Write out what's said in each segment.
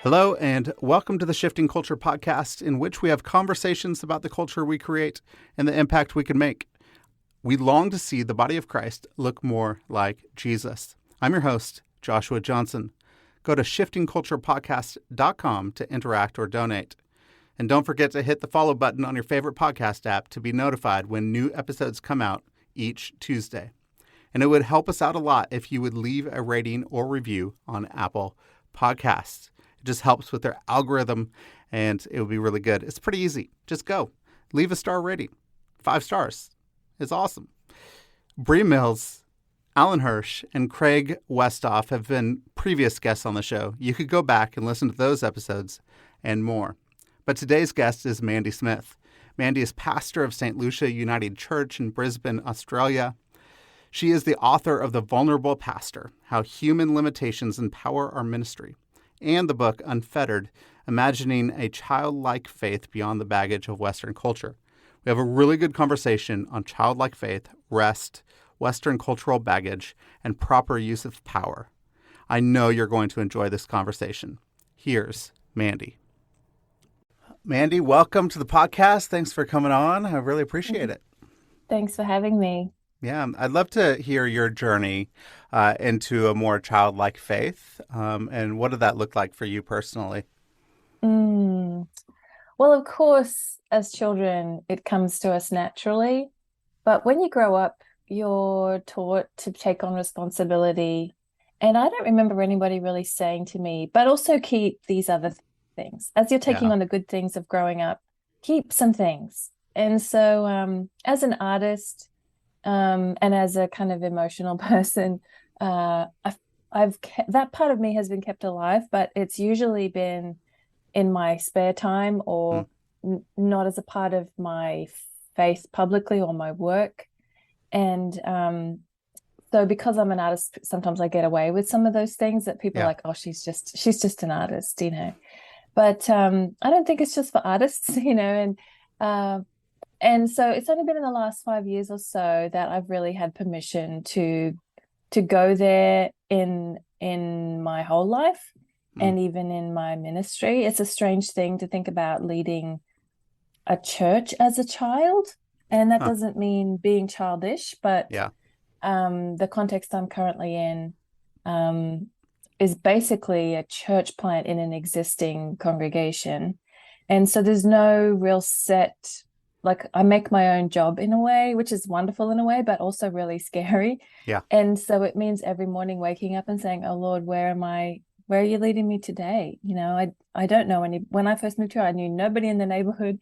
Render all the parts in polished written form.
Hello, and welcome to the Shifting Culture podcast, in which we have conversations about the culture we create and the impact we can make. We long to see the body of Christ look more like Jesus. I'm your host, Joshua Johnson. Go to shiftingculturepodcast.com to interact or donate. And don't forget to hit the follow button on your favorite podcast app to be notified when new episodes come out each Tuesday. And it would help us out a lot if you would leave a rating or review on Apple Podcasts. It just helps with their algorithm, and it would be really good. It's pretty easy. Just go. Leave a star rating. 5 stars. It's awesome. Bree Mills, Alan Hirsch, and Craig Westhoff have been previous guests on the show. You could go back and listen to those episodes and more. But today's guest is Mandy Smith. Mandy is pastor of St. Lucia United Church in Brisbane, Australia. She is the author of The Vulnerable Pastor, How Human Limitations Empower Our Ministry, and the book Unfettered, Imagining a Childlike Faith Beyond the Baggage of Western Culture. We have a really good conversation on childlike faith, rest, Western cultural baggage, and proper use of power. I know you're going to enjoy this conversation. Here's Mandy. Mandy, welcome to the podcast. Thanks for coming on. I really appreciate it. Thanks for having me. Yeah, I'd love to hear your journey into a more childlike faith. And what did that look like for you personally? Well, of course, as children, it comes to us naturally. But when you grow up, you're taught to take on responsibility. And I don't remember anybody really saying to me, but also keep these other things. As you're taking on the good things of growing up, keep some things. And so as an artist, and as a kind of emotional person, I've kept, that part of me has been kept alive, but it's usually been in my spare time or not as a part of my faith publicly or my work. And so because I'm an artist, sometimes I get away with some of those things that people are like, oh, she's just an artist, you know. But I don't think it's just for artists, you know, and so it's only been in the last 5 years or so that I've really had permission to go there in my whole life and even in my ministry. It's a strange thing to think about leading a church as a child, and that doesn't mean being childish, but the context I'm currently in is basically a church plant in an existing congregation. And so there's no real set, like I make my own job in a way, which is wonderful in a way, but also really scary. Yeah. And so it means every morning waking up and saying, oh Lord, where am I? Where are you leading me today? You know, I don't know any. When I first moved here, I knew nobody in the neighborhood.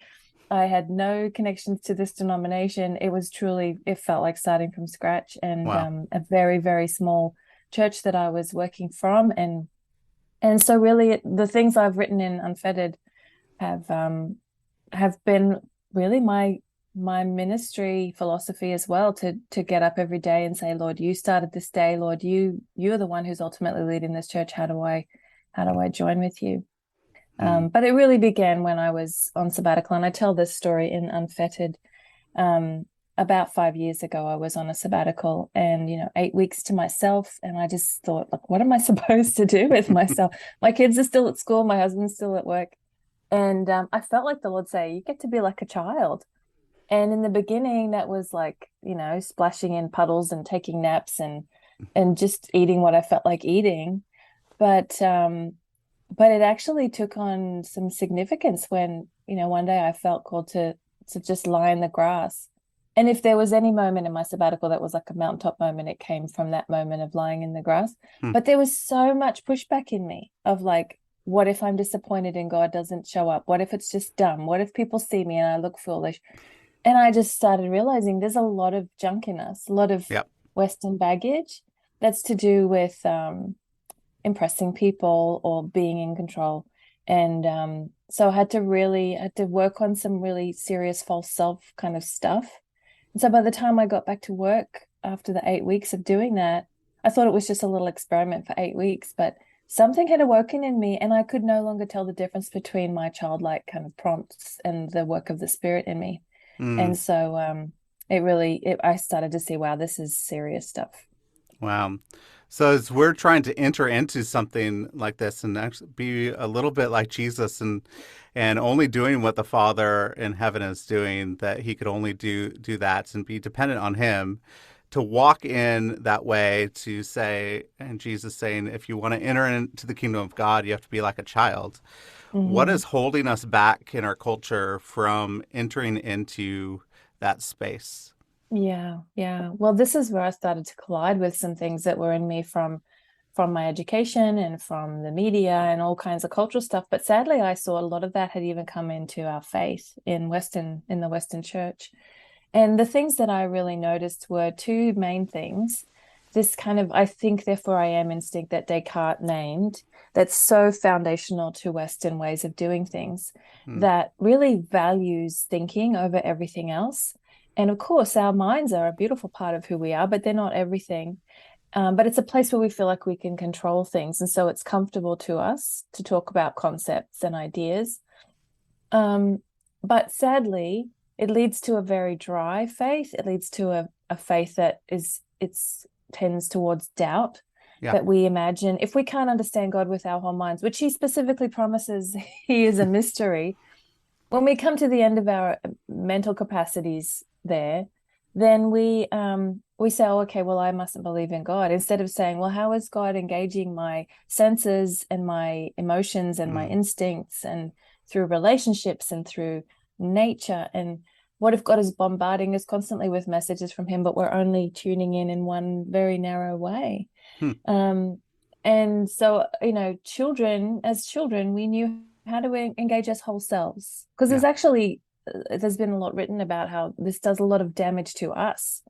I had no connections to this denomination. It was truly, it felt like starting from scratch, and a very, very small church that I was working from. And so really the things I've written in Unfettered have been really my ministry philosophy as well, to get up every day and say, Lord, you started this day. Lord, you're the one who's ultimately leading this church. How do I join with you? But it really began when I was on sabbatical, and I tell this story in Unfettered. About 5 years ago, I was on a sabbatical, and 8 weeks to myself, and I just thought, like, what am I supposed to do with myself? My kids are still at school, my husband's still at work. And I felt like the Lord say, you get to be like a child. And in the beginning, that was like, splashing in puddles and taking naps and just eating what I felt like eating. But it actually took on some significance when, one day I felt called to just lie in the grass. And if there was any moment in my sabbatical that was like a mountaintop moment, it came from that moment of lying in the grass. But there was so much pushback in me of like, what if I'm disappointed and God doesn't show up? What if it's just dumb? What if people see me and I look foolish? And I just started realizing there's a lot of junk in us, a lot of Western baggage that's to do with impressing people or being in control. And so I had to work on some really serious false self kind of stuff. And so by the time I got back to work after the 8 weeks of doing that, I thought it was just a little experiment for 8 weeks, but something had awoken in me, and I could no longer tell the difference between my childlike kind of prompts and the work of the Spirit in me. And so I started to see, wow, this is serious stuff. Wow. So as we're trying to enter into something like this and actually be a little bit like Jesus and only doing what the Father in heaven is doing, that he could only do that and be dependent on him, to walk in that way, to say, and Jesus saying, if you want to enter into the kingdom of God, you have to be like a child. What Hmm. is holding us back in our culture from entering into that space? Yeah, yeah. Well, this is where I started to collide with some things that were in me from my education and from the media and all kinds of cultural stuff. But sadly, I saw a lot of that had even come into our faith in the Western church. And the things that I really noticed were two main things. This kind of, I think, therefore I am instinct that Descartes named, that's so foundational to Western ways of doing things, Hmm. that really values thinking over everything else. And of course, our minds are a beautiful part of who we are, but they're not everything. But it's a place where we feel like we can control things. And so it's comfortable to us to talk about concepts and ideas. Um, but sadly, it leads to a very dry faith. It leads to a faith that it's tends towards doubt, Yeah. that we imagine if we can't understand God with our whole minds, which he specifically promises he is a mystery, when we come to the end of our mental capacities there, then we say, oh, okay, well, I mustn't believe in God, instead of saying, well, how is God engaging my senses and my emotions and my Hmm. instincts and through relationships and through nature? And what if God is bombarding us constantly with messages from him, but we're only tuning in one very narrow way? Hmm. Um, and so, as children, we knew how to engage us whole selves, because Yeah. there's been a lot written about how this does a lot of damage to us,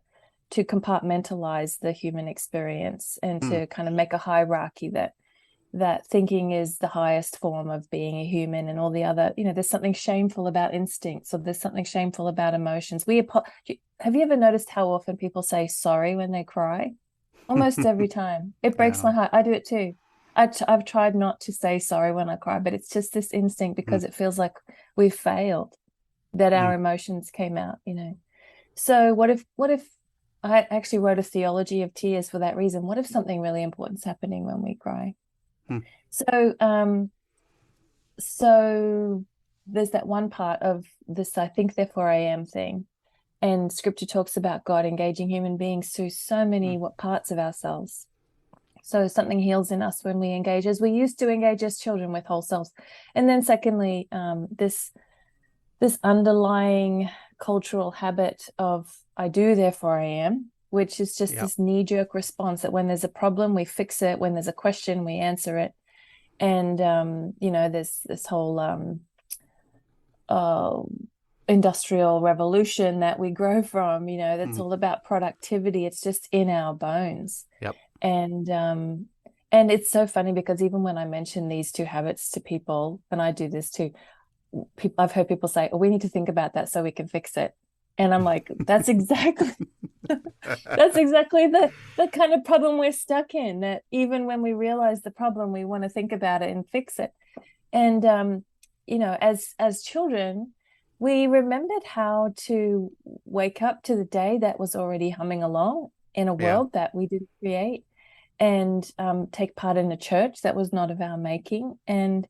to compartmentalize the human experience and Hmm. to kind of make a hierarchy that thinking is the highest form of being a human, and all the other, there's something shameful about instincts, or there's something shameful about emotions. Have you ever noticed how often people say sorry when they cry? Almost every time. It breaks Yeah. my heart. I do it too. I've tried not to say sorry when I cry, but it's just this instinct, Hmm. because it feels like we've failed, that Hmm. our emotions came out. So what if I actually wrote a theology of tears for that reason? What if something really important is happening when we cry? Hmm. So there's that one part of this I think therefore I am thing. And scripture talks about God engaging human beings through so Hmm. many parts of ourselves. So something heals in us when we engage, as we used to engage as children, with whole selves. And then secondly, this underlying cultural habit of I do, therefore I am, which is just Yeah. this knee-jerk response that when there's a problem, we fix it. When there's a question, we answer it. And there's this whole uh, industrial revolution that we grow from, that's Hmm. all about productivity. It's just in our bones. Yep. And it's so funny, because even when I mention these two habits to people, and I do this too, I've heard people say, oh, we need to think about that so we can fix it. And I'm like, that's exactly that's exactly the kind of problem we're stuck in, that even when we realize the problem, we want to think about it and fix it. And as children, we remembered how to wake up to the day that was already humming along in a Yeah. world that we didn't create, and take part in a church that was not of our making, and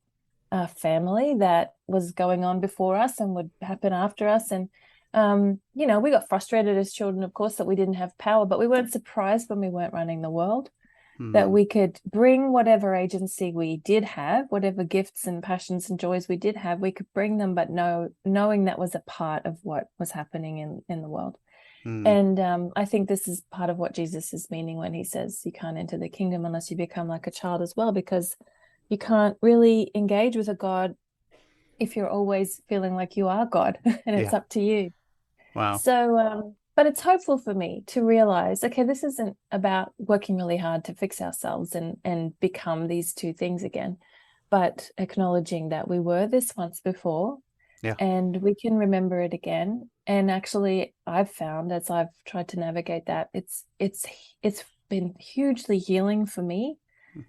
a family that was going on before us and would happen after us. And we got frustrated as children, of course, that we didn't have power, but we weren't surprised when we weren't running the world, that Hmm. we could bring whatever agency we did have, whatever gifts and passions and joys we did have, we could bring them, but knowing that was a part of what was happening in the world. Hmm. And I think this is part of what Jesus is meaning when he says you can't enter the kingdom unless you become like a child as well, because you can't really engage with a God if you're always feeling like you are God and it's Yeah. up to you. Wow. So, but it's hopeful for me to realize, okay, this isn't about working really hard to fix ourselves and become these two things again, but acknowledging that we were this once before, Yeah. and we can remember it again. And actually, I've found, as I've tried to navigate that, it's been hugely healing for me.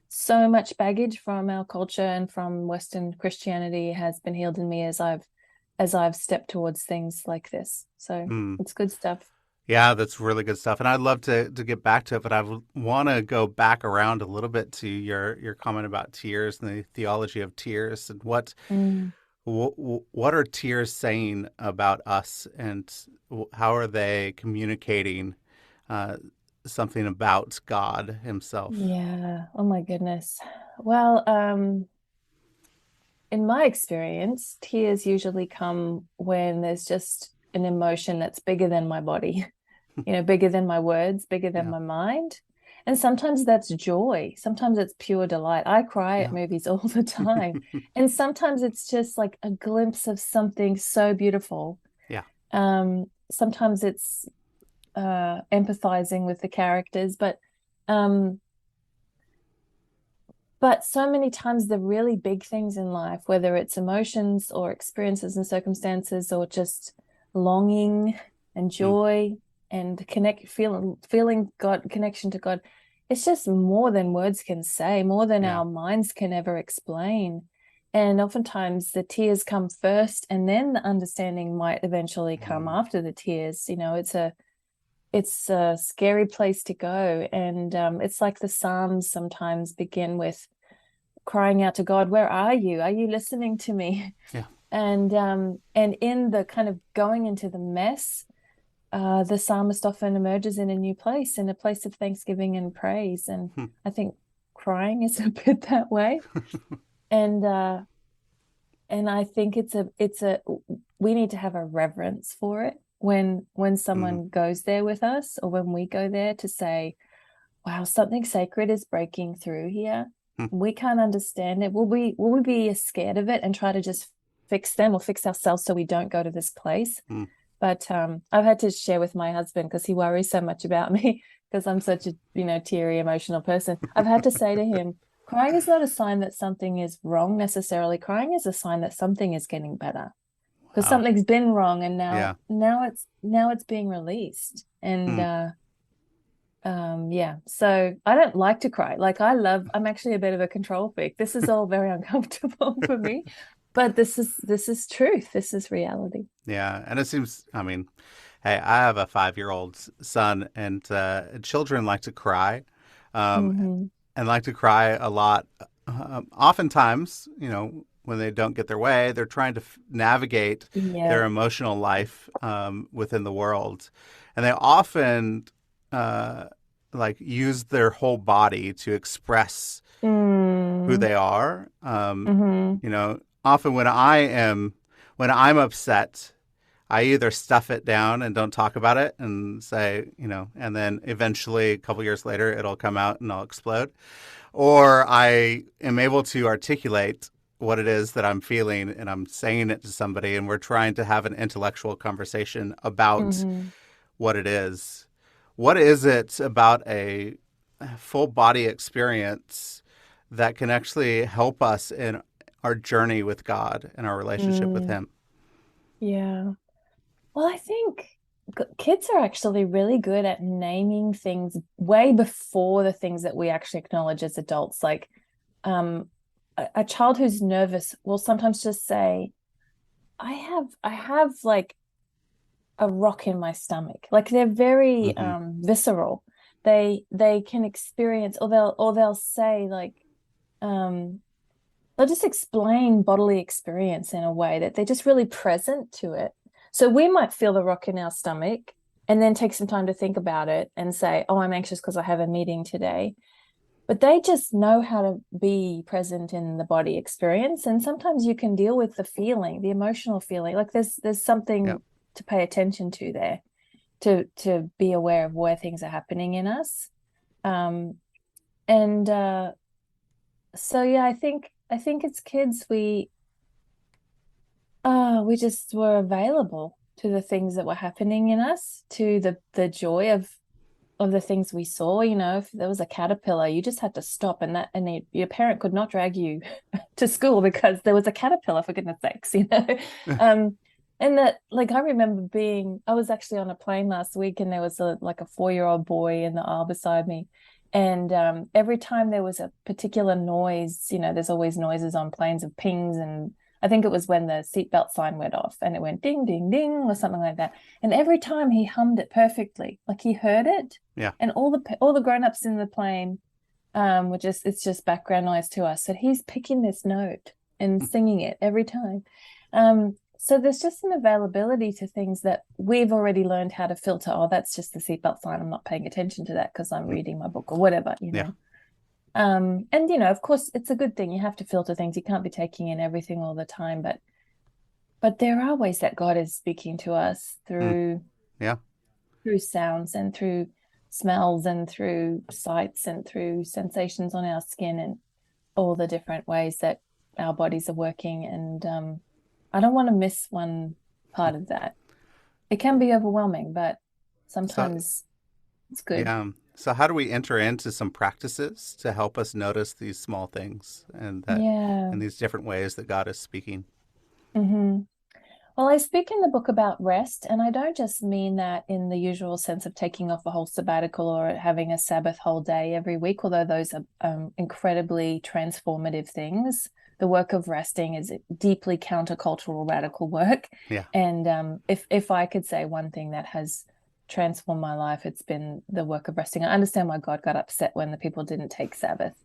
So much baggage from our culture and from Western Christianity has been healed in me as I've stepped towards things like this. So Hmm. it's good stuff. Yeah, that's really good stuff. And I'd love to get back to it, but I want to go back around a little bit to your comment about tears and the theology of tears and Mm. what are tears saying about us, and how are they communicating uh, something about God Himself? Yeah. Oh my goodness. Well, in my experience, tears usually come when there's just an emotion that's bigger than my body, bigger than my words, bigger than Yeah, my mind. And sometimes that's joy. Sometimes it's pure delight. I cry at yeah, movies all the time. And sometimes it's just like a glimpse of something so beautiful. yeah. Sometimes it's empathizing with the characters, um, but so many times the really big things in life, whether it's emotions or experiences and circumstances or just longing and Mm, joy and feeling God, connection to God, it's just more than words can say, more than yeah. our minds can ever explain. And oftentimes the tears come first and then the understanding might eventually come Mm, after the tears. It's a scary place to go. And it's like the Psalms sometimes begin with crying out to God, where are you? Are you listening to me? yeah. And in the kind of going into the mess, the psalmist often emerges in a new place, in a place of thanksgiving and praise. And Hmm. I think crying is a bit that way. And I think it's a we need to have a reverence for it when Mm, someone goes there with us, or when we go there, to say, wow, something sacred is breaking through here. hmm, We can't understand it. Will we be scared of it and try to just fix them or fix ourselves so we don't go to this place? mm. But I've had to share with my husband, because he worries so much about me, because I'm such a teary, emotional person. I've had to say to him, crying is not a sign that something is wrong necessarily. Crying is a sign that something is getting better, because Wow. something's been wrong, and now Yeah. now it's being released. And Mm, yeah, so I don't like to cry. Like, I'm actually a bit of a control freak. This is all very uncomfortable for me, but this is truth. This is reality. yeah. And it seems, I mean, hey, I have a 5-year-old son, and children like to cry, um, Hmm. and like to cry a lot. Oftentimes, when they don't get their way, they're trying to navigate Yeah. their emotional life within the world, and they often uh, like use their whole body to express who Mm. they are. Hmm. Often when I'm upset, I either stuff it down and don't talk about it and say, and then eventually a couple years later it'll come out and I'll explode. Or I am able to articulate what it is that I'm feeling and I'm saying it to somebody and we're trying to have an intellectual conversation about Hmm. what it is. What is it about a full body experience that can actually help us in our journey with God and our relationship with Mm. Him? Yeah. Well, I think kids are actually really good at naming things way before the things that we actually acknowledge as adults. Like, um, a child who's nervous will sometimes just say, I have like a rock in my stomach. Like, they're very Mm-hmm. visceral. They can experience, or they'll say, like, um they'll just explain bodily experience in a way that they're just really present to it. So we might feel the rock in our stomach and then take some time to think about it and say, oh, I'm anxious because I have a meeting today. But they just know how to be present in the body experience. And sometimes you can deal with the feeling, the emotional feeling. Like, there's Yep. something to pay attention to there, to be aware of where things are happening in us. Um, and so yeah, I think as kids we just were available to the things that were happening in us, to the joy of the things we saw. If there was a caterpillar, you just had to stop, your parent could not drag you to school because there was a caterpillar, for goodness sakes. Um, and that, like, I was actually on a plane last week, and there was like a 4-year-old boy in the aisle beside me. And every time there was a particular noise, there's always noises on planes of pings, and I think it was when the seatbelt sign went off and it went ding, ding, ding, or something like that. And every time he hummed it perfectly, like he heard it. Yeah. And all the grown-ups in the plane, it's just background noise to us. So he's picking this note and singing it every time. So there's just an availability to things that we've already learned how to filter. Oh, that's just the seatbelt sign. I'm not paying attention to that because I'm reading my book or whatever, you know. And of course, it's a good thing. You have to filter things. You can't be taking in everything all the time, but there are ways that God is speaking to us through sounds and through smells and through sights and through sensations on our skin and all the different ways that our bodies are working. And I don't want to miss one part of that. It can be overwhelming, but sometimes it's good. Yeah. So how do we enter into some practices to help us notice these small things and these different ways that God is speaking? Mm-hmm. Well, I speak in the book about rest, and I don't just mean that in the usual sense of taking off a whole sabbatical or having a Sabbath whole day every week, although those are incredibly transformative things. The work of resting is deeply countercultural, radical work. Yeah. And if I could say one thing that has transformed my life, it's been the work of resting. I understand why God got upset when the people didn't take Sabbath.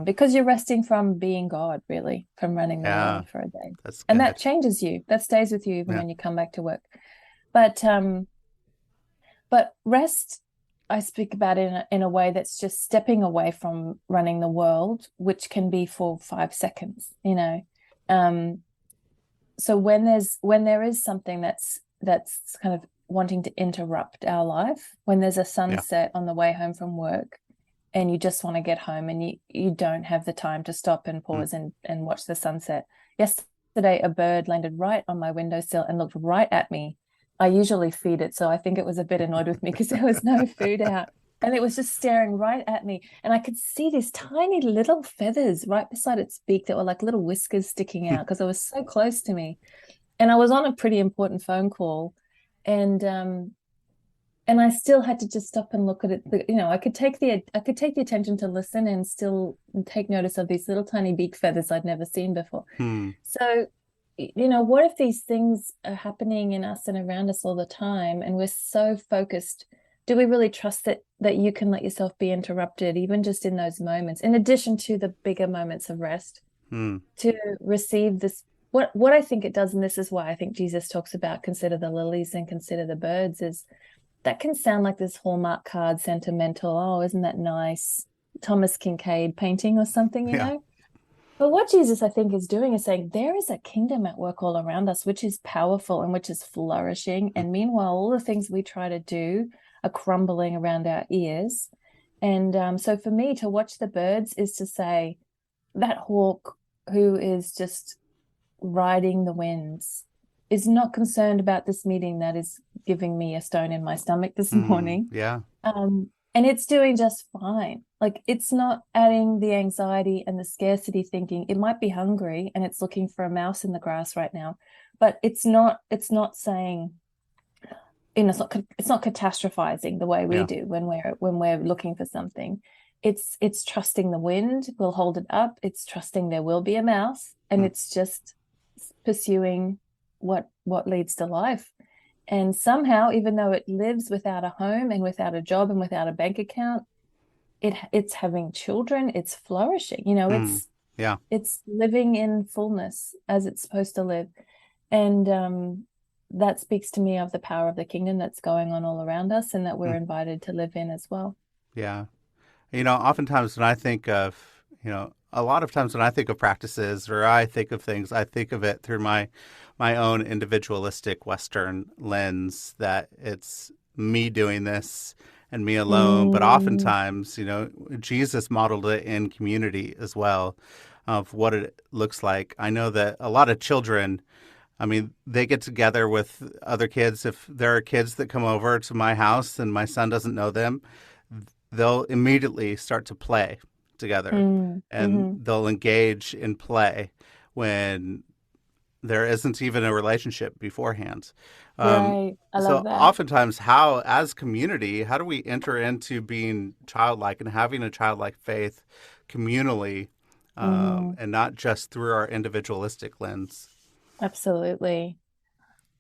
Because you're resting from being God, really, from running the world for a day. That's good. And that changes you. That stays with you even when you come back to work. But rest, I speak about in a way that's just stepping away from running the world, which can be for 5 seconds, you know. So when there is something that's kind of wanting to interrupt our life, when there's a sunset on the way home from work, and you just want to get home and you don't have the time to stop and pause and watch the sunset. Yesterday, a bird landed right on my windowsill and looked right at me. I usually feed it, so I think it was a bit annoyed with me because there was no food out. And it was just staring right at me. And I could see these tiny little feathers right beside its beak that were like little whiskers sticking out because it was so close to me. And I was on a pretty important phone call. And I still had to just stop and look at it. You know, I could take the attention to listen and still take notice of these little tiny beak feathers I'd never seen before. So, you know, what if these things are happening in us and around us all the time, and we're so focused? Do we really trust that you can let yourself be interrupted, even just in those moments, in addition to the bigger moments of rest, to receive this? What I think it does, and this is why I think Jesus talks about consider the lilies and consider the birds, is that can sound like this Hallmark card sentimental, oh, isn't that nice, Thomas Kincaid painting or something, you know? But what Jesus, I think, is doing is saying there is a kingdom at work all around us, which is powerful and which is flourishing. And meanwhile, all the things we try to do are crumbling around our ears. And so for me, to watch the birds is to say that hawk who is just riding the winds is not concerned about this meeting that is giving me a stone in my stomach this morning. And it's doing just fine. Like, it's not adding the anxiety and the scarcity thinking. It might be hungry and it's looking for a mouse in the grass right now, but it's not saying, you know, it's not catastrophizing the way we do when we're looking for something. It's trusting the wind will hold it up. It's trusting there will be a mouse, and it's just pursuing what leads to life. And somehow, even though it lives without a home and without a job and without a bank account, it's having children, it's flourishing, you know, it's living in fullness as it's supposed to live. And that speaks to me of the power of the kingdom that's going on all around us and that we're invited to live in as well. Yeah. You know, oftentimes when I think of, you know, a lot of times when I think of practices or I think of things, I think of it through my own individualistic Western lens, that it's me doing this and me alone. But oftentimes, you know, Jesus modeled it in community as well, of what it looks like. I know that a lot of children, I mean, they get together with other kids. If there are kids that come over to my house and my son doesn't know them, they'll immediately start to play together and they'll engage in play when there isn't even a relationship beforehand. Right. I love that. Oftentimes, as community, how do we enter into being childlike and having a childlike faith communally Mm, and not just through our individualistic lens. absolutely.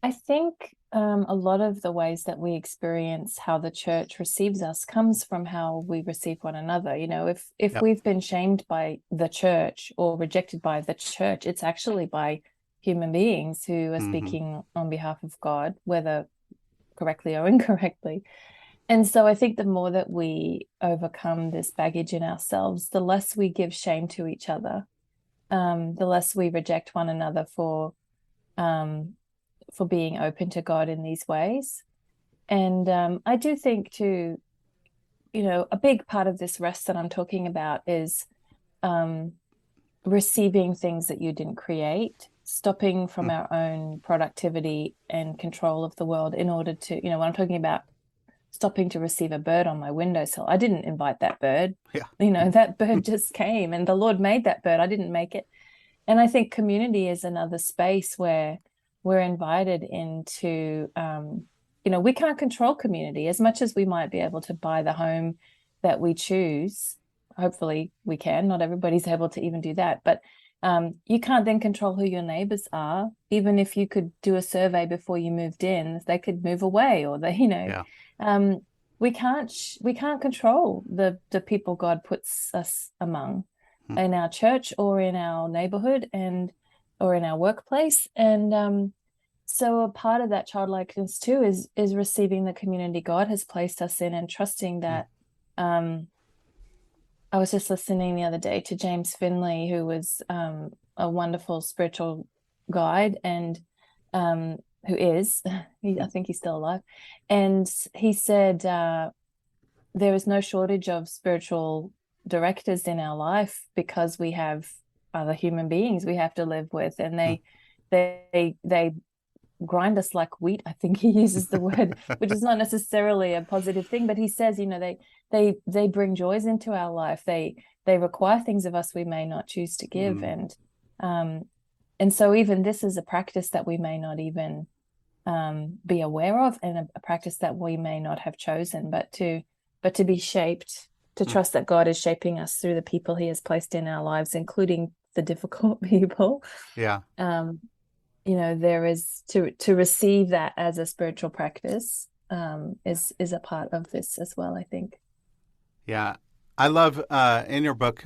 I think a lot of the ways that we experience how the church receives us comes from how we receive one another. You know, if Yep. we've been shamed by the church or rejected by the church, it's actually by human beings who are Hmm. speaking on behalf of God, whether correctly or incorrectly. And so I think the more that we overcome this baggage in ourselves, the less we give shame to each other, the less we reject one another um, for being open to God in these ways. And I do think too, you know, a big part of this rest that I'm talking about is um, receiving things that you didn't create, stopping from our own productivity and control of the world in order to, you know, when I'm talking about stopping to receive a bird on my windowsill, I didn't invite that bird. Yeah. You know, that bird just came and the Lord made that bird. I didn't make it. And I think community is another space where we're invited into, you know, we can't control community as much as we might be able to buy the home that we choose. Hopefully we can. Not everybody's able to even do that. But you can't then control who your neighbors are. Even if you could do a survey before you moved in, they could move away or they, you know, Yeah. um, we can't control the people God puts us among Hmm. in our church or in our neighborhood and or in our workplace. And so a part of that childlikeness too is receiving the community God has placed us in and trusting Hmm. that. I was just listening the other day to James Finley, who was a wonderful spiritual guide and um, who is, I think he's still alive. And he said, there is no shortage of spiritual directors in our life because we have other human beings we have to live with, and Hmm. they grind us like wheat. I think he uses the word, which is not necessarily a positive thing, but he says, you know, they bring joys into our life. They require things of us we may not choose to give, Hmm. um, and so even this is a practice that we may not even be aware of, and a practice that we may not have chosen, but to be shaped, to Hmm. trust that God is shaping us through the people He has placed in our lives, including the difficult people. Yeah. Um, you know, there is to receive that as a spiritual practice is a part of this as well, I think. Yeah. I love in your book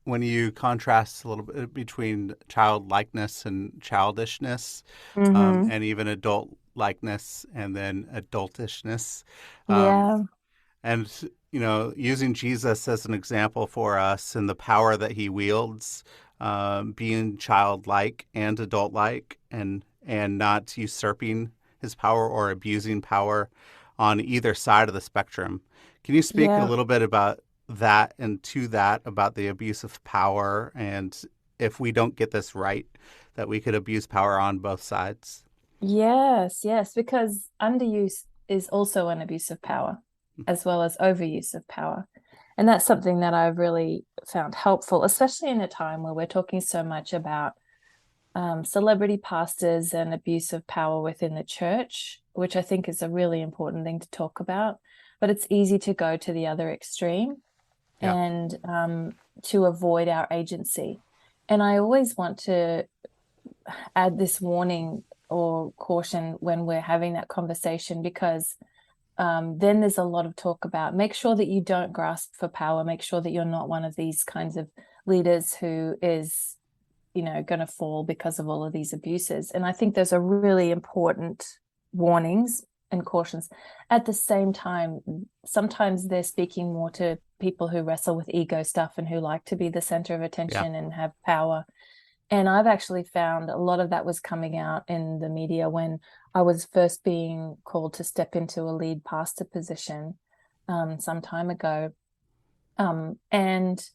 when you contrast a little bit between childlikeness and childishness, Mm-hmm. and even adult likeness and then adultishness. Um, Yeah. and, using Jesus as an example for us and the power that he wields, being childlike and adult-like, and not usurping his power or abusing power on either side of the spectrum. Can you speak a Yeah. little bit about that and to that, about the abuse of power, and if we don't get this right, that we could abuse power on both sides? Yes, yes, because underuse is also an abuse of power, as well as overuse of power. And that's something that I've really found helpful, especially in a time where we're talking so much about celebrity pastors and abuse of power within the church, which I think is a really important thing to talk about. But it's easy to go to the other extreme Yeah. and to avoid our agency. And I always want to add this warning or caution when we're having that conversation, because then there's a lot of talk about make sure that you don't grasp for power, make sure that you're not one of these kinds of leaders who is, you know, going to fall because of all of these abuses. And I think those are really important warnings and cautions. At the same time, sometimes they're speaking more to people who wrestle with ego stuff and who like to be the center of Yeah. attention and have power. And I've actually found a lot of that was coming out in the media when I was first being called to step into a lead pastor position some time ago. And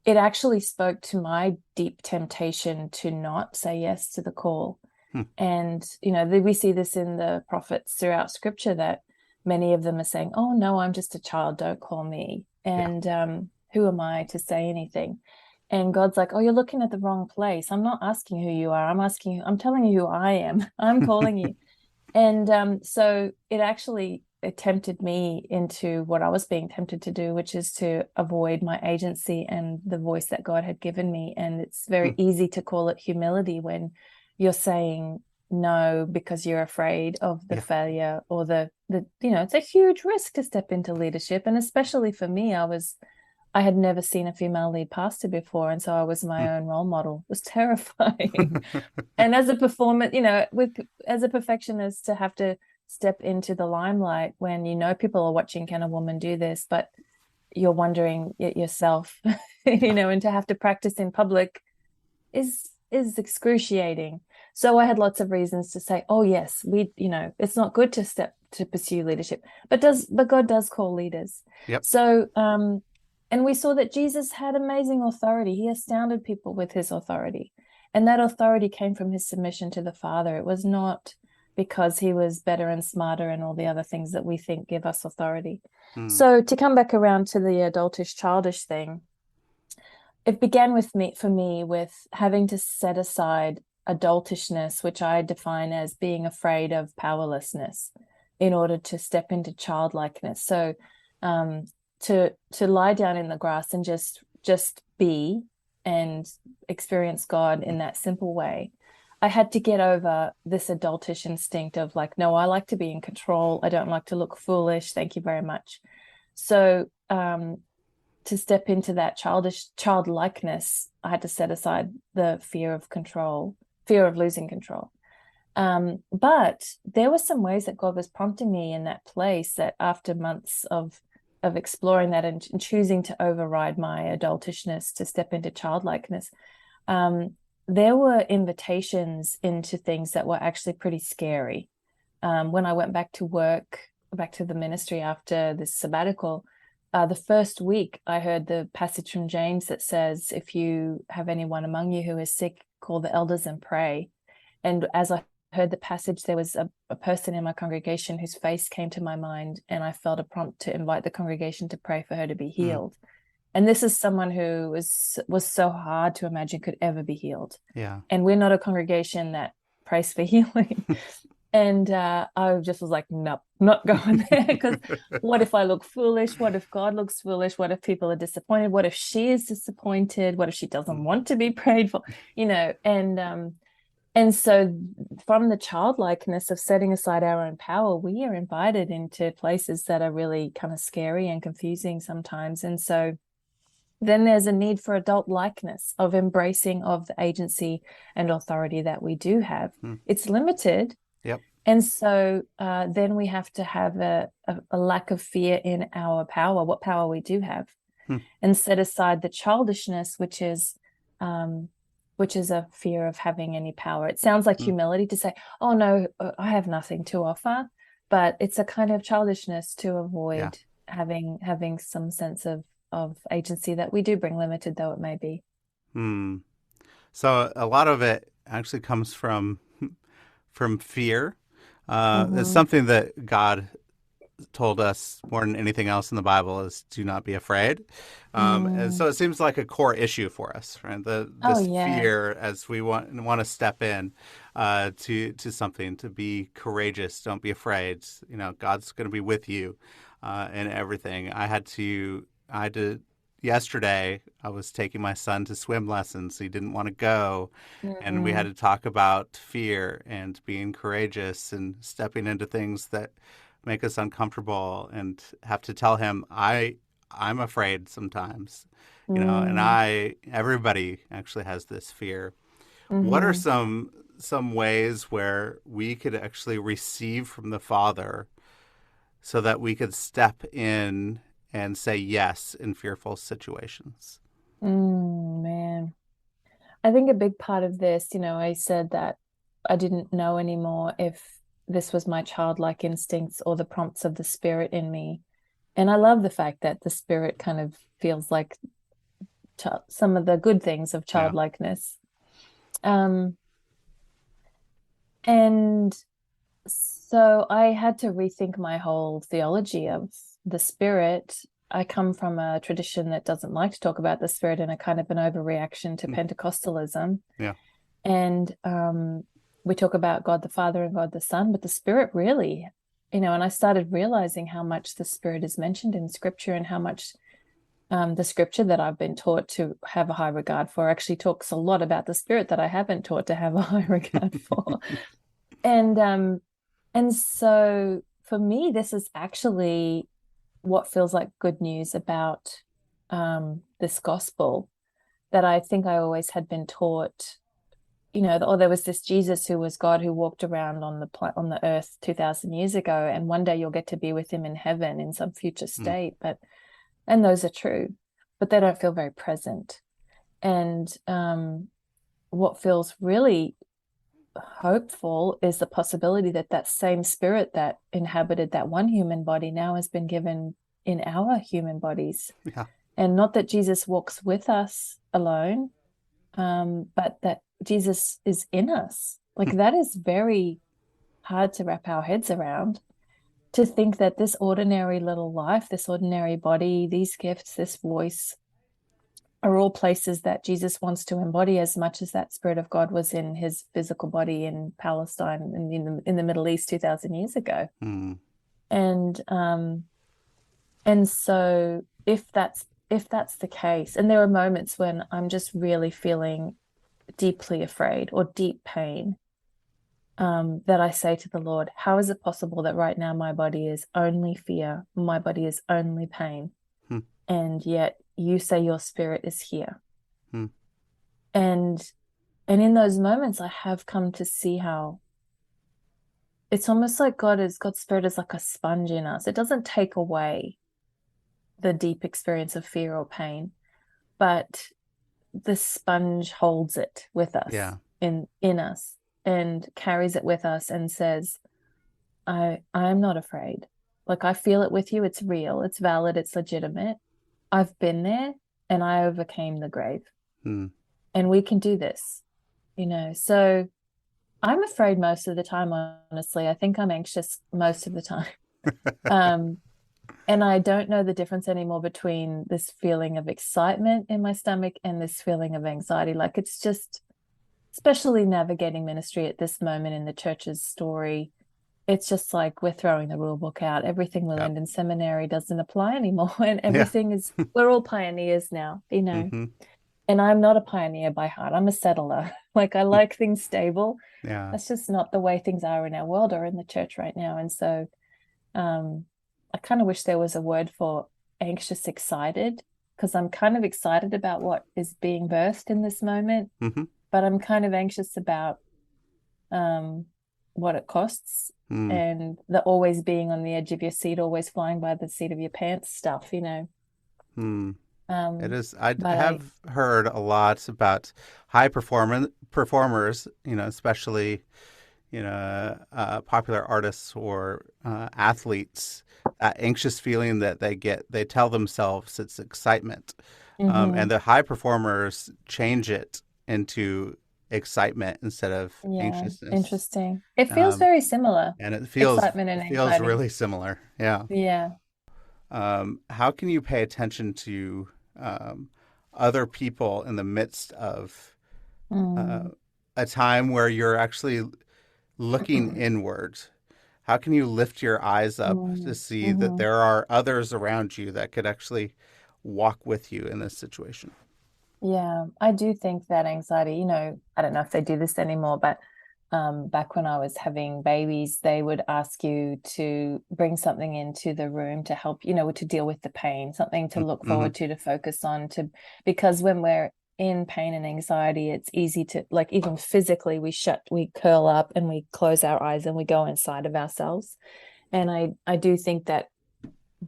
it actually spoke to my deep temptation to not say yes to the call. Hmm. And, you know, we see this in the prophets throughout scripture that many of them are saying, oh, no, I'm just a child, don't call me. Yeah. And who am I to say anything? And God's like, oh, you're looking at the wrong place. I'm not asking who you are. I'm telling you who I am. I'm calling you. And so it actually it tempted me into what I was being tempted to do, which is to avoid my agency and the voice that God had given me. And it's very easy to call it humility when you're saying no because you're afraid of the failure or the it's a huge risk to step into leadership. And especially for me, I had never seen a female lead pastor before, and so I was my own role model. It was terrifying. And as a performer, as a perfectionist, to have to step into the limelight when people are watching, can a woman do this? But you're wondering it yourself, and to have to practice in public is excruciating. So I had lots of reasons to say, oh yes, it's not good to pursue leadership, but God does call leaders. Yep. So and we saw that Jesus had amazing authority. He astounded people with his authority. And that authority came from his submission to the Father. It was not because he was better and smarter and all the other things that we think give us authority. So to come back around to the adultish, childish thing, it began for me with having to set aside adultishness, which I define as being afraid of powerlessness, in order to step into childlikeness. So to lie down in the grass and just be and experience God in that simple way, I had to get over this adultish instinct of like, no, I like to be in control. I don't like to look foolish. Thank you very much. So to step into that childlikeness, I had to set aside the fear of losing control. But there were some ways that God was prompting me in that place, that after months of exploring that and choosing to override my adultishness to step into childlikeness, there were invitations into things that were actually pretty scary. When I went back to work, back to the ministry after this sabbatical, the first week I heard the passage from James that says, if you have anyone among you who is sick, call the elders and pray. And as I heard the passage, there was a person in my congregation whose face came to my mind, and I felt a prompt to invite the congregation to pray for her to be healed. And this is someone who was so hard to imagine could ever be healed. Yeah. And we're not a congregation that prays for healing. And I just was like, nope, not going there, because what if I look foolish? What if God looks foolish? What if people are disappointed? What if she is disappointed? What if she doesn't want to be prayed for? And so from the childlikeness of setting aside our own power, we are invited into places that are really kind of scary and confusing sometimes. And so then there's a need for adult likeness, of embracing of the agency and authority that we do have. It's limited. Yep. And so then we have to have a lack of fear in our power, what power we do have, and set aside the childishness, which is a fear of having any power. It sounds like humility to say, oh no, I have nothing to offer, but it's a kind of childishness to avoid having some sense of agency that we do bring, limited though it may be. So a lot of it actually comes from fear. It's something that God told us more than anything else in the Bible is do not be afraid. And so it seems like a core issue for us, right? This fear as we want to step in to something, to be courageous. Don't be afraid. God's going to be with you in everything. I had to yesterday, I was taking my son to swim lessons. He didn't want to go. And we had to talk about fear and being courageous and stepping into things that make us uncomfortable, and have to tell him, I'm afraid sometimes, and everybody actually has this fear. What are some ways where we could actually receive from the Father so that we could step in and say yes in fearful situations? Man, I think a big part of this, I said that I didn't know anymore if this was my childlike instincts or the prompts of the Spirit in me. And I love the fact that the Spirit kind of feels like some of the good things of childlikeness. And so I had to rethink my whole theology of the Spirit. I come from a tradition that doesn't like to talk about the Spirit in a kind of an overreaction to Pentecostalism. Yeah. And we talk about God the Father and God the Son, but the Spirit really and I started realizing how much the Spirit is mentioned in Scripture, and how much the Scripture that I've been taught to have a high regard for actually talks a lot about the Spirit that I haven't taught to have a high regard for. And so for me, this is actually what feels like good news about this gospel, that I think I always had been taught, there was this Jesus who was God, who walked around on the earth 2000 years ago, and one day you'll get to be with him in heaven in some future state. And those are true, but they don't feel very present. And what feels really hopeful is the possibility that that same Spirit that inhabited that one human body now has been given in our human bodies. Yeah. And not that Jesus walks with us alone, but that Jesus is in us. Like, that is very hard to wrap our heads around, to think that this ordinary little life, this ordinary body, these gifts, this voice, are all places that Jesus wants to embody, as much as that Spirit of God was in his physical body in Palestine and in the Middle East 2000 years ago. And so if that's the case, and there are moments when I'm just really feeling deeply afraid or deep pain, that I say to the Lord, how is it possible that right now my body is only fear, my body is only pain, and yet you say your Spirit is here? And in those moments, I have come to see how it's almost like God's Spirit is like a sponge in us. It doesn't take away the deep experience of fear or pain, but the sponge holds it with us, in us, and carries it with us and says, I'm not afraid. Like, I feel it with you. It's real. It's valid. It's legitimate. I've been there and I overcame the grave. And we can do this, So I'm afraid most of the time, honestly. I think I'm anxious most of the time. And I don't know the difference anymore between this feeling of excitement in my stomach and this feeling of anxiety. Like, it's just, especially navigating ministry at this moment in the church's story, it's just like we're throwing the rule book out. Everything we learned in seminary doesn't apply anymore. And everything is, we're all pioneers now, And I'm not a pioneer by heart. I'm a settler. Like, I like things stable. That's just not the way things are in our world or in the church right now. And so I kind of wish there was a word for anxious excited, because I'm kind of excited about what is being birthed in this moment, but I'm kind of anxious about what it costs, and the always being on the edge of your seat, always flying by the seat of your pants stuff, It is. I have heard a lot about high performers, especially, popular artists or athletes, that anxious feeling that they get. They tell themselves it's excitement. And the high performers change it into excitement instead of anxiousness. Interesting. It feels very similar. And it feels excitement and anxiety. Really similar. Yeah. Yeah. How can you pay attention to other people in the midst of a time where you're actually looking inward? How can you lift your eyes up to see that there are others around you that could actually walk with you in this situation? Yeah, I do think that anxiety, I don't know if they do this anymore, but back when I was having babies, they would ask you to bring something into the room to help, to deal with the pain, something to look forward to focus on, because when we're in pain and anxiety, it's easy to, like, even physically, we curl up and we close our eyes and we go inside of ourselves. And I do think that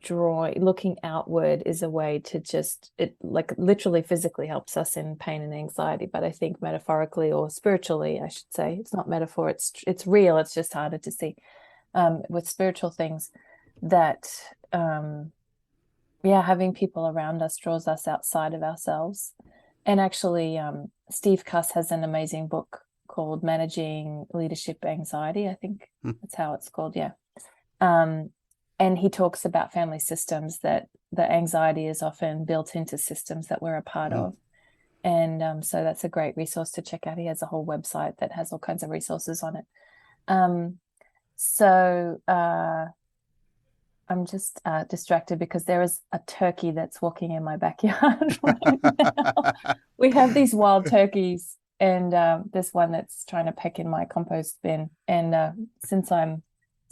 looking outward is a way to just, it like literally physically helps us in pain and anxiety, but I think metaphorically or spiritually, I should say, it's not metaphor, it's real, it's just harder to see with spiritual things, that having people around us draws us outside of ourselves. And actually Steve Cuss has an amazing book called Managing Leadership Anxiety, I think that's how it's called. And he talks about family systems, that the anxiety is often built into systems that we're a part of. And so that's a great resource to check out. He has a whole website that has all kinds of resources on it. I'm just distracted because there is a turkey that's walking in my backyard right now. We have these wild turkeys, and there's one that's trying to peck in my compost bin. And since I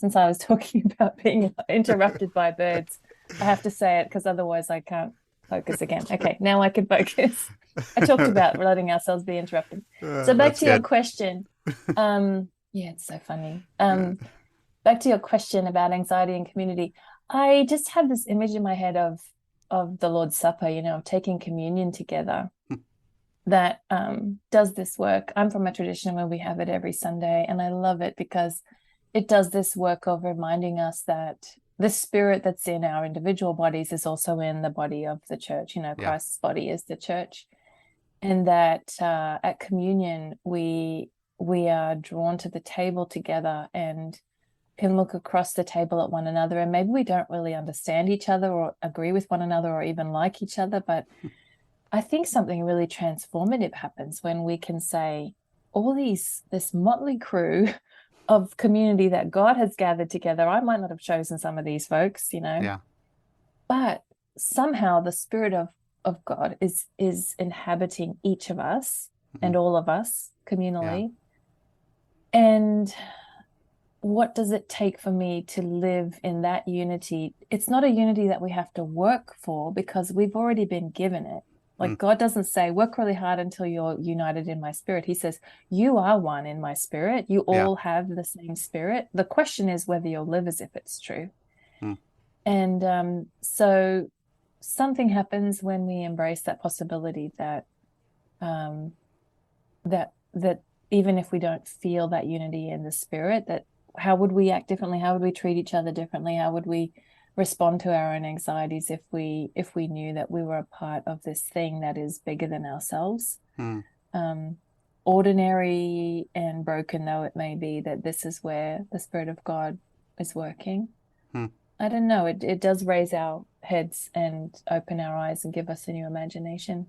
was talking about being interrupted by birds, I have to say it because otherwise I can't focus again. Okay, now I can focus. I talked about letting ourselves be interrupted. So back That's to your good. question. Yeah, it's so funny. Back to your question about anxiety and community. I just have this image in my head of the Lord's Supper, taking communion together that does this work. I'm from a tradition where we have it every Sunday, and I love it because it does this work of reminding us that the spirit that's in our individual bodies is also in the body of the church. Christ's body is the church, and that at communion we are drawn to the table together and can look across the table at one another, and maybe we don't really understand each other or agree with one another or even like each other, but I think something really transformative happens when we can say this motley crew of community that God has gathered together. I might not have chosen some of these folks, but somehow the spirit of God is inhabiting each of us and all of us communally. And what does it take for me to live in that unity? It's not a unity that we have to work for because we've already been given it. Like God doesn't say, work really hard until you're united in my spirit. He says, you are one in my spirit. You all have the same spirit. The question is whether you'll live as if it's true. And so something happens when we embrace that possibility that that even if we don't feel that unity in the spirit, that how would we act differently? How would we treat each other differently? How would we respond to our own anxieties if we knew that we were a part of this thing that is bigger than ourselves? Ordinary and broken though it may be, that this is where the Spirit of God is working. I don't know. It does raise our heads and open our eyes and give us a new imagination.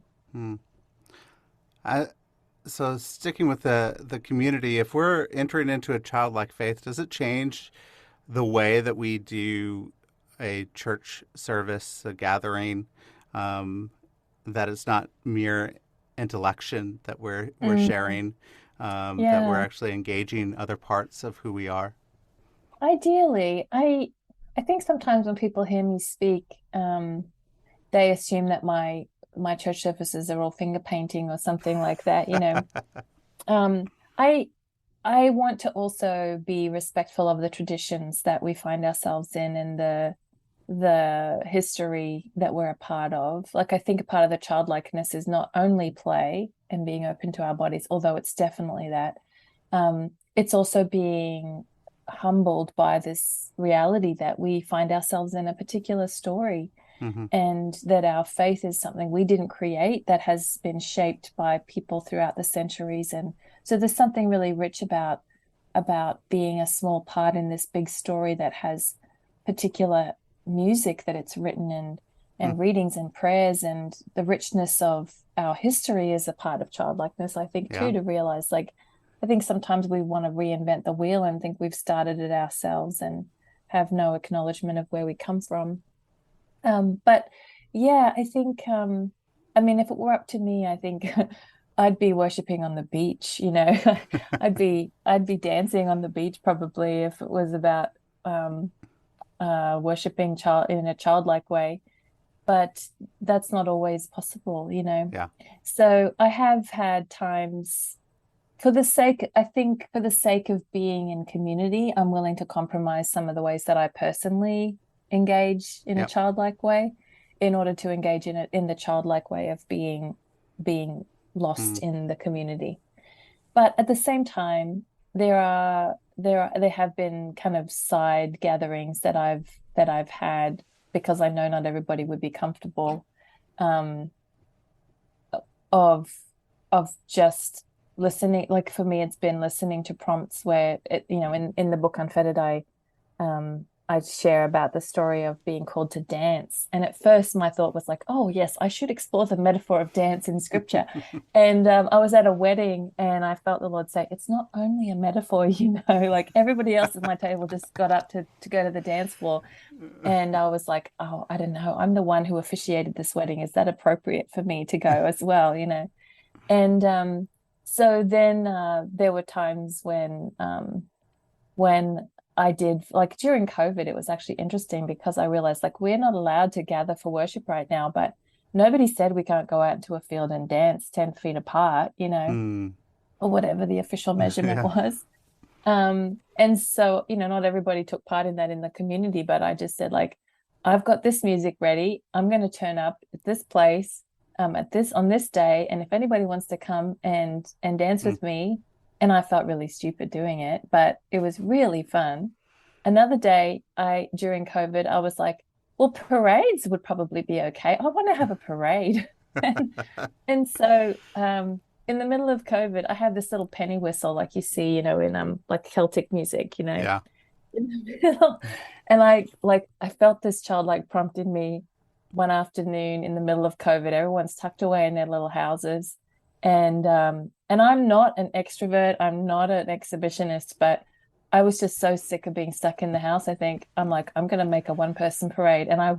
So sticking with the community, if we're entering into a childlike faith, does it change the way that we do a church service, a gathering, that it's not mere intellection that we're sharing, that we're actually engaging other parts of who we are? Ideally, I think sometimes when people hear me speak, they assume that my church services are all finger painting or something like that. I want to also be respectful of the traditions that we find ourselves in and the history that we're a part of. Like, I think a part of the childlikeness is not only play and being open to our bodies, although it's definitely that. It's also being humbled by this reality that we find ourselves in a particular story, and that our faith is something we didn't create, that has been shaped by people throughout the centuries. And so there's something really rich about being a small part in this big story that has particular music that it's written and readings and prayers, and the richness of our history is a part of childlikeness, I think, too, to realize, like, I think sometimes we want to reinvent the wheel and think we've started it ourselves and have no acknowledgement of where we come from. But yeah, I think, I mean, if it were up to me, I think I'd be worshiping on the beach, I'd be dancing on the beach probably if it was about worshiping in a childlike way. But that's not always possible. So I have had times, for the sake of being in community, I'm willing to compromise some of the ways that I personally engage in a childlike way in order to engage in it in the childlike way of being lost in the community. But at the same time, there have been kind of side gatherings that I've had, because I know not everybody would be comfortable, of just listening. Like, for me, it's been listening to prompts where in the book Unfettered, I I'd share about the story of being called to dance. And at first, my thought was like, oh, yes, I should explore the metaphor of dance in scripture. And I was at a wedding and I felt the Lord say, it's not only a metaphor, like everybody else at my table just got up to go to the dance floor. And I was like, oh, I don't know. I'm the one who officiated this wedding. Is that appropriate for me to go as well? And so then there were times when I did, like during COVID, it was actually interesting because I realized like we're not allowed to gather for worship right now, but nobody said we can't go out into a field and dance 10 feet apart, Mm. or whatever the official measurement Yeah. was. And so, not everybody took part in that in the community, but I just said, like, I've got this music ready. I'm going to turn up at this place, on this day. And if anybody wants to come and dance Mm. with me, and I felt really stupid doing it, but it was really fun. Another day, during COVID, I was like, well, parades would probably be okay. I want to have a parade. And, and so in the middle of COVID, I had this little penny whistle like you see, in like Celtic music, Yeah. in the middle. And I felt this childlike prompt in me one afternoon in the middle of COVID. Everyone's tucked away in their little houses. And I'm not an extrovert, I'm not an exhibitionist, but I was just so sick of being stuck in the house. I think I'm like, I'm gonna make a one-person parade. And I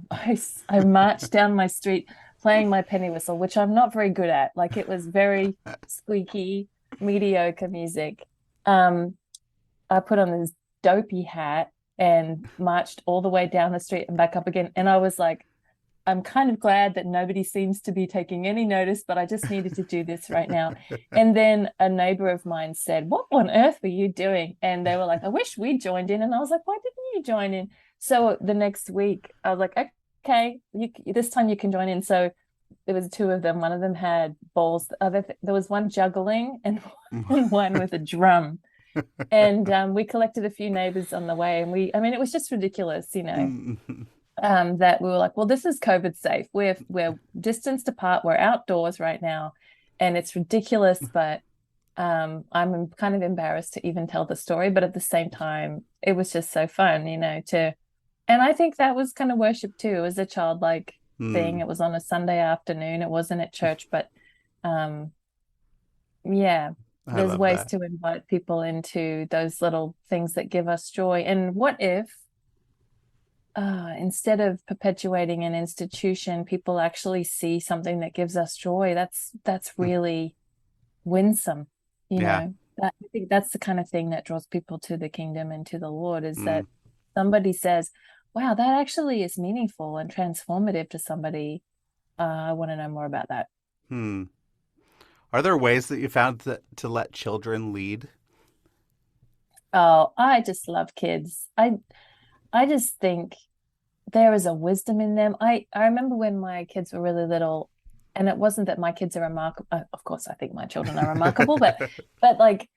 marched down my street playing my penny whistle, which I'm not very good at. Like it was very squeaky, mediocre music. Um, I put on this dopey hat and marched all the way down the street and back up again. And I was like, I'm kind of glad that nobody seems to be taking any notice, but I just needed to do this right now. And then a neighbor of mine said, what on earth were you doing? And they were like, I wish we joined in. And I was like, why didn't you join in? So the next week, I was like, okay, this time you can join in. So there was two of them. One of them had balls. There was one juggling and, and one with a drum. And we collected a few neighbors on the way. And it was just ridiculous. That we were like, well, this is COVID safe. We're distanced apart. We're outdoors right now, and it's ridiculous. But I'm kind of embarrassed to even tell the story. But at the same time, it was just so fun. And I think that was kind of worship too. It was a childlike thing. Mm. It was on a Sunday afternoon. It wasn't at church, but um, yeah, I there's love ways that. to invite people into those little things that give us joy. And what if instead of perpetuating an institution, people actually see something that gives us joy? That's Mm. really winsome, you Yeah. know. I think that's the kind of thing that draws people to the kingdom and to the Lord is Mm. that somebody says, wow, that actually is meaningful and transformative to somebody. I want to know more about that. Hmm. Are there ways that you found to let children lead? Oh, I just love kids. I just think there is a wisdom in them. I remember when my kids were really little, and it wasn't that my kids are remarkable. Of course, I think my children are remarkable, but like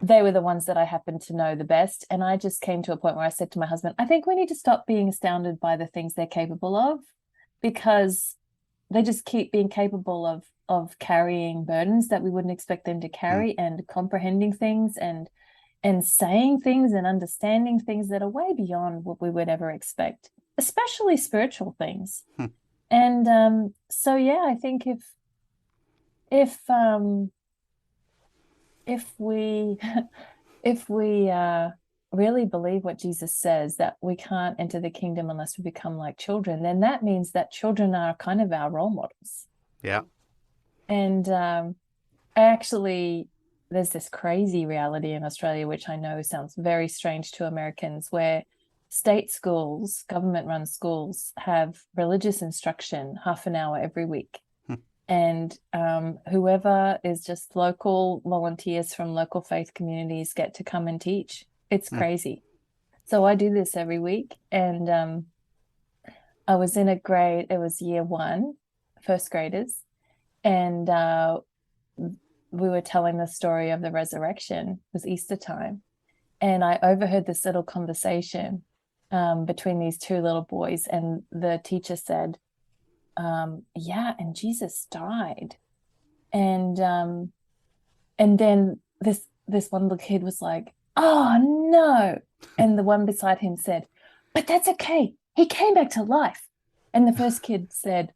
they were the ones that I happened to know the best. And I just came to a point where I said to my husband, I think we need to stop being astounded by the things they're capable of because they just keep being capable of carrying burdens that we wouldn't expect them to Mm. carry and comprehending things and saying things and understanding things that are way beyond what we would ever expect, especially spiritual things. Hmm. And so yeah, I think if if we if we really believe what Jesus says that we can't enter the kingdom unless we become like children, then that means that children are kind of our role models. Yeah. And actually, there's this crazy reality in Australia, which I know sounds very strange to Americans, where state schools, government run schools, have religious instruction half an hour every week. Hmm. And whoever is just local volunteers from local faith communities get to come and teach. It's Hmm. crazy. So I do this every week. And I was in a grade, it was year one, first graders. And we were telling the story of the resurrection. It was Easter time. And I overheard this little conversation between these two little boys. And the teacher said, yeah, and Jesus died. And and then this one little kid was like, oh no. And the one beside him said, but that's okay. He came back to life. And the first kid said,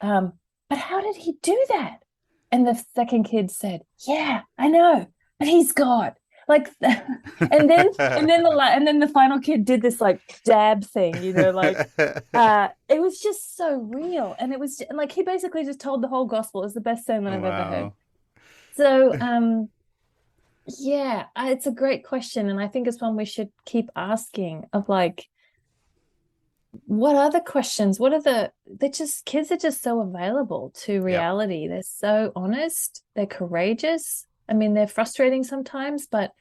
but how did he do that? And the second kid said, yeah, I know, but he's God. Like, and then the final kid did this like dab thing, like it was just so real. And it was like he basically just told the whole gospel. It was the best sermon I've ever heard. Wow. So yeah, it's a great question. And I think it's one we should keep asking of like, what are the questions? Kids are just so available to Yep. reality. They're so honest, they're courageous. I mean, they're frustrating sometimes, but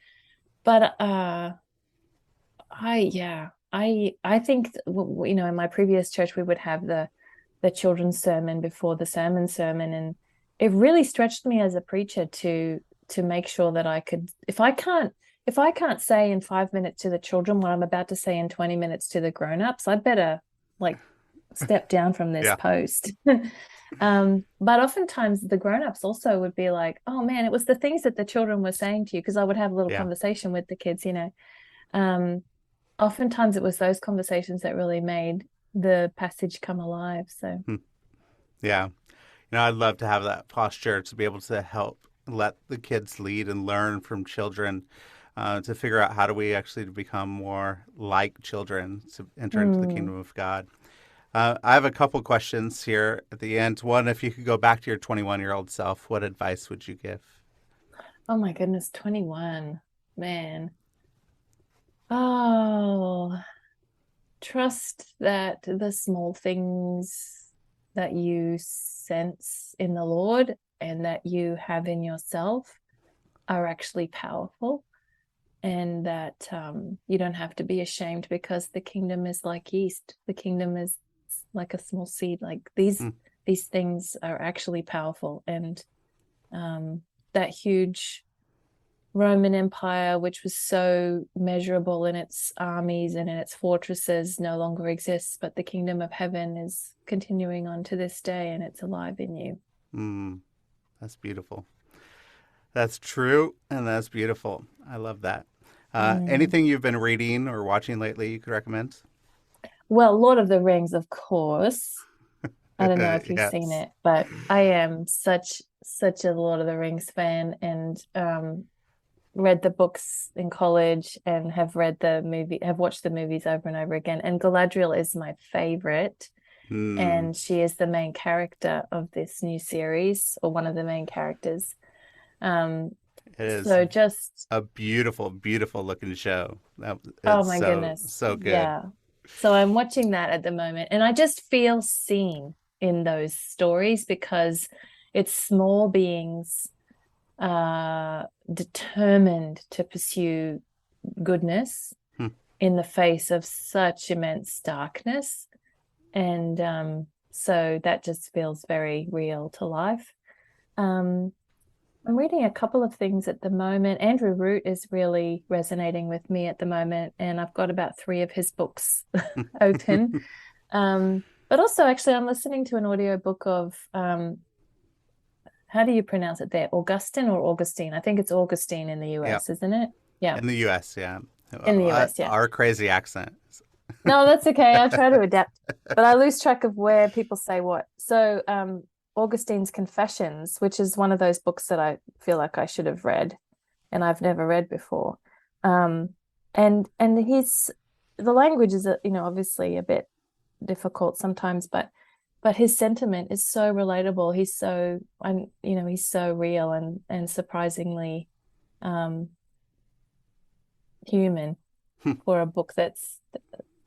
I think in my previous church we would have the children's sermon before the sermon, and it really stretched me as a preacher to make sure that I could, if I can't say in 5 minutes to the children what I'm about to say in 20 minutes to the grown-ups, I'd better like step down from this Yeah. post. But oftentimes the grown-ups also would be like, oh man, it was the things that the children were saying to you, because I would have a little Yeah. conversation with the kids. Oftentimes it was those conversations that really made the passage come alive. So Yeah. I'd love to have that posture to be able to help let the kids lead and learn from children, to figure out how do we actually become more like children to enter into the kingdom of God. I have a couple questions here at the end. One, if you could go back to your 21-year-old self, what advice would you give? oh my goodness, 21, man. Oh, trust that the small things that you sense in the Lord and that you have in yourself are actually powerful, and that you don't have to be ashamed, because the kingdom is like yeast. The kingdom is like a small seed. Like these things are actually powerful, and that huge Roman Empire, which was so measurable in its armies and in its fortresses, no longer exists, but the kingdom of heaven is continuing on to this day, and it's alive in you. That's beautiful. That's true, and that's beautiful. I love that. Anything you've been reading or watching lately you could recommend? Well, Lord of the Rings, of course. I don't know if you've seen Yes. it, but I am such a Lord of the Rings fan, and read the books in college and have watched the movies over and over again. And Galadriel is my favorite, Mm, and she is the main character of this new series, or one of the main characters. Um, it is so just a beautiful, beautiful looking show. Oh It's my so, goodness, so good. yeah. So I'm watching that at the moment, and I just feel seen in those stories, because it's small beings determined to pursue goodness Hmm. in the face of such immense darkness. And so that just feels very real to life. Um, I'm reading a couple of things at the moment. Andrew Root is really resonating with me at the moment, and I've got about 3 of his books open. But also, actually, I'm listening to an audiobook of how do you pronounce it there? Augustine or Augustine? I think it's Augustine in the Yeah. US, isn't it? Yeah, In the U.S., yeah. in the US, yeah. Our crazy accent. No, that's okay. I try to adapt, but I lose track of where people say what. So, Augustine's Confessions, which is one of those books that I feel like I should have read, and I've never read before. Um, and the language is, obviously a bit difficult sometimes, but his sentiment is so relatable. He's so real and surprisingly um human for a book that's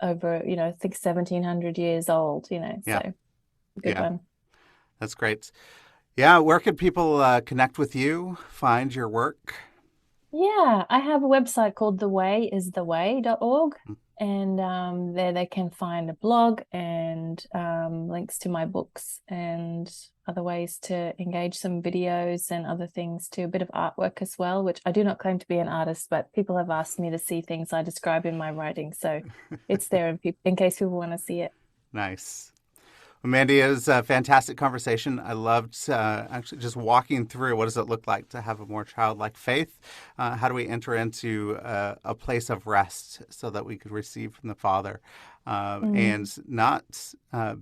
over, I think 1700 years old, Yeah. so good Yeah. one. That's great. Yeah. Where could people connect with you, find your work? Yeah, I have a website called thewayistheway.org, and there they can find a blog and links to my books and other ways to engage, some videos and other things too, a bit of artwork as well, which I do not claim to be an artist, but people have asked me to see things I describe in my writing, so it's there in case people want to see it. Nice. Well, Mandy, it was a fantastic conversation. I loved actually just walking through what does it look like to have a more childlike faith? How do we enter into a place of rest so that we could receive from the Father and not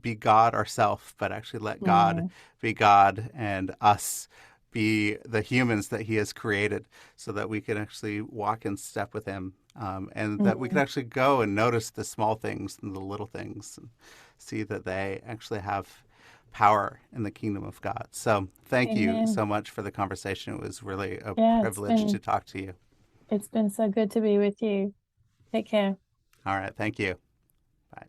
be God ourselves, but actually let God be God and us be the humans that He has created so that we can actually walk in step with Him and that we can actually go and notice the small things and the little things and see that they actually have power in the kingdom of God. So thank you so much for the conversation. It was really a privilege to talk to you. It's been so good to be with you. Take care. All right. Thank you. Bye.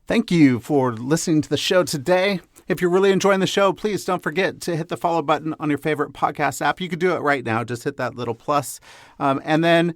Thank you for listening to the show today. If you're really enjoying the show, please don't forget to hit the follow button on your favorite podcast app. You could do it right now. Just hit that little plus. And then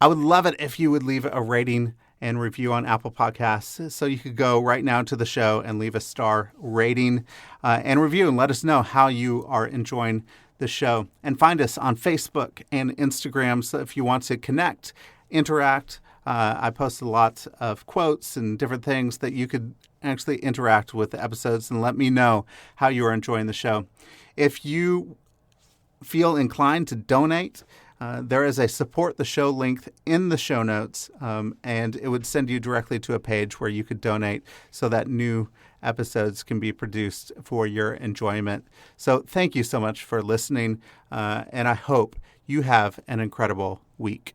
I would love it if you would leave a rating and review on Apple Podcasts. So you could go right now to the show and leave a star rating and review and let us know how you are enjoying the show. And find us on Facebook and Instagram. So if you want to connect, interact, I post a lot of quotes and different things that you could actually interact with the episodes and let me know how you are enjoying the show. If you feel inclined to donate, there is a support the show link in the show notes, and it would send you directly to a page where you could donate so that new episodes can be produced for your enjoyment. So thank you so much for listening, and I hope you have an incredible week.